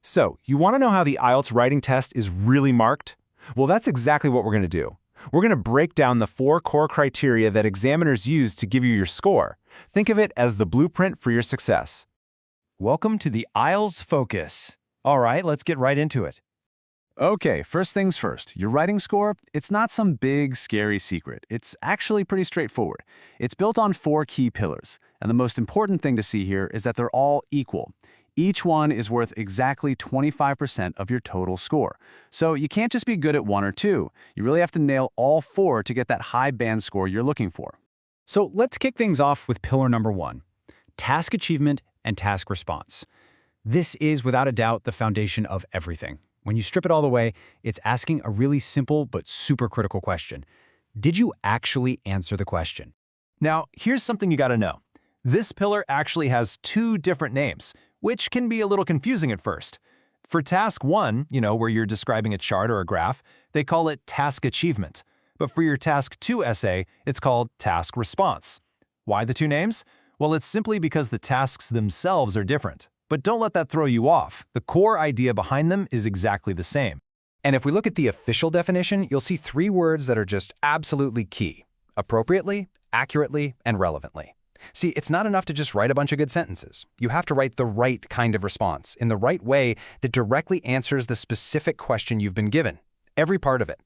So, you want to know how the IELTS writing test is really marked? Well, that's exactly what we're going to do. We're going to break down the 4 core criteria that examiners use to give you your score. Think of it as the blueprint for your success. Welcome to the IELTS Focus. All right, let's get right into it. Okay, first things first. Your writing score, it's not some big, scary secret. It's actually pretty straightforward. It's built on 4 key pillars, and the most important thing to see here is that they're all equal. Each one is worth exactly 25% of your total score. So you can't just be good at 1 or 2. You really have to nail all 4 to get that high band score you're looking for. So let's kick things off with pillar number 1, task achievement and task response. This is, without a doubt, the foundation of everything. When you strip it all the way, it's asking a really simple but super critical question. Did you actually answer the question? Now, here's something you gotta know. This pillar actually has 2 different names, which can be a little confusing at first. For task 1, where you're describing a chart or a graph, they call it task achievement. But for your task 2 essay, it's called task response. Why the 2 names? Well, it's simply because the tasks themselves are different. But don't let that throw you off. The core idea behind them is exactly the same. And if we look at the official definition, you'll see 3 words that are just absolutely key: appropriately, accurately, and relevantly. See, it's not enough to just write a bunch of good sentences. You have to write the right kind of response, in the right way that directly answers the specific question you've been given. Every part of it.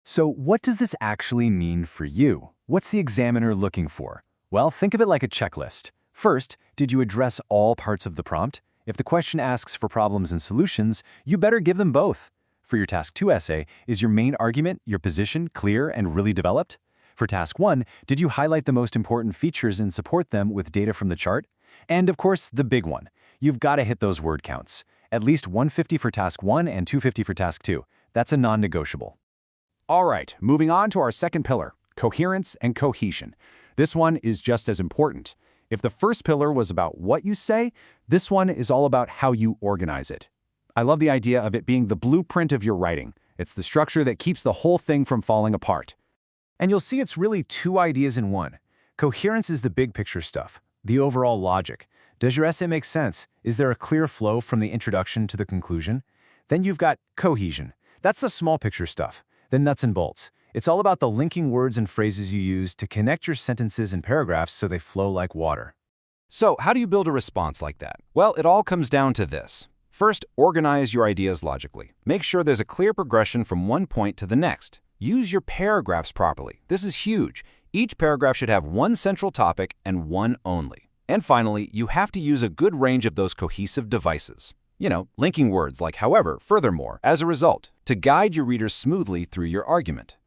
So what does this actually mean for you? What's the examiner looking for? Well, think of it like a checklist. First, did you address all parts of the prompt? If the question asks for problems and solutions, you better give them both. For your Task 2 essay, is your main argument, your position, clear and really developed? For Task 1, did you highlight the most important features and support them with data from the chart? And of course, the big one. You've got to hit those word counts. At least 150 for Task 1 and 250 for Task 2. That's a non-negotiable. All right, moving on to our second pillar, coherence and cohesion. This one is just as important. If the first pillar was about what you say, this one is all about how you organize it. I love the idea of it being the blueprint of your writing. It's the structure that keeps the whole thing from falling apart. And you'll see it's really 2 ideas in one. Coherence is the big picture stuff, the overall logic. Does your essay make sense? Is there a clear flow from the introduction to the conclusion? Then you've got cohesion. That's the small picture stuff, the nuts and bolts. It's all about the linking words and phrases you use to connect your sentences and paragraphs so they flow like water. So, how do you build a response like that? Well, it all comes down to this. First, organize your ideas logically. Make sure there's a clear progression from one point to the next. Use your paragraphs properly. This is huge. Each paragraph should have one central topic and one only. And finally, you have to use a good range of those cohesive devices. Linking words like however, furthermore, as a result, to guide your readers smoothly through your argument.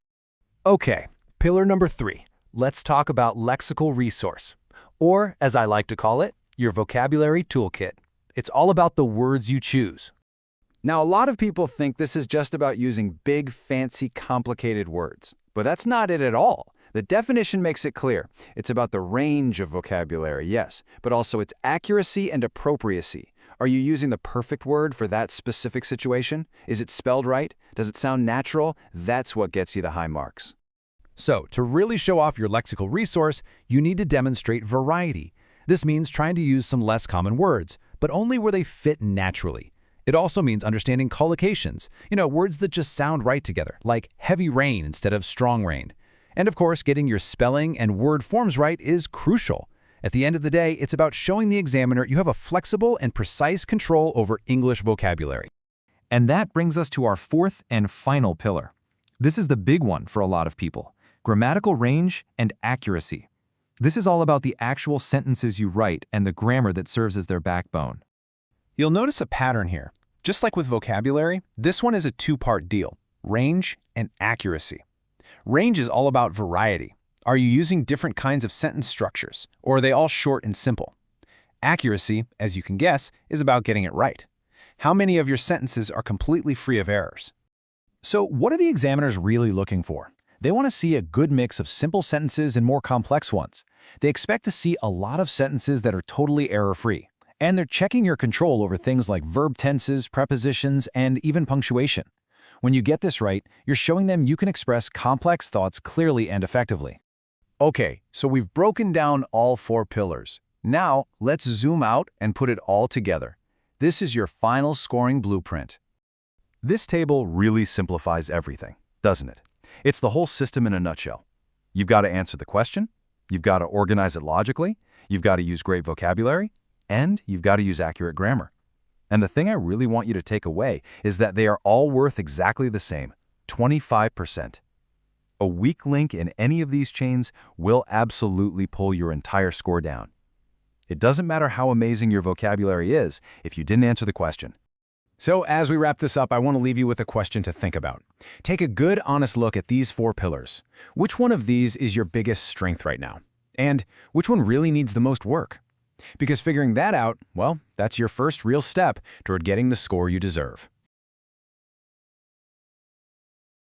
Okay, pillar number 3. Let's talk about lexical resource, or as I like to call it, your vocabulary toolkit. It's all about the words you choose. Now, a lot of people think this is just about using big, fancy, complicated words. But that's not it at all. The definition makes it clear. It's about the range of vocabulary, yes, but also its accuracy and appropriacy. Are you using the perfect word for that specific situation? Is it spelled right? Does it sound natural? That's what gets you the high marks. So, to really show off your lexical resource, you need to demonstrate variety. This means trying to use some less common words, but only where they fit naturally. It also means understanding collocations, words that just sound right together, like heavy rain instead of strong rain. And of course, getting your spelling and word forms right is crucial. At the end of the day, it's about showing the examiner you have a flexible and precise control over English vocabulary. And that brings us to our 4th and final pillar. This is the big one for a lot of people: grammatical range and accuracy. This is all about the actual sentences you write and the grammar that serves as their backbone. You'll notice a pattern here. Just like with vocabulary, this one is a 2-part deal: range and accuracy. Range is all about variety. Are you using different kinds of sentence structures, or are they all short and simple? Accuracy, as you can guess, is about getting it right. How many of your sentences are completely free of errors? So what are the examiners really looking for? They want to see a good mix of simple sentences and more complex ones. They expect to see a lot of sentences that are totally error-free. And they're checking your control over things like verb tenses, prepositions, and even punctuation. When you get this right, you're showing them you can express complex thoughts clearly and effectively. Okay, so we've broken down all 4 pillars. Now, let's zoom out and put it all together. This is your final scoring blueprint. This table really simplifies everything, doesn't it? It's the whole system in a nutshell. You've got to answer the question, you've got to organize it logically, you've got to use great vocabulary, and you've got to use accurate grammar. And the thing I really want you to take away is that they are all worth exactly the same, 25%. A weak link in any of these chains will absolutely pull your entire score down. It doesn't matter how amazing your vocabulary is if you didn't answer the question. So as we wrap this up, I want to leave you with a question to think about. Take a good, honest look at these 4 pillars. Which one of these is your biggest strength right now? And which one really needs the most work? Because figuring that out, well, that's your first real step toward getting the score you deserve.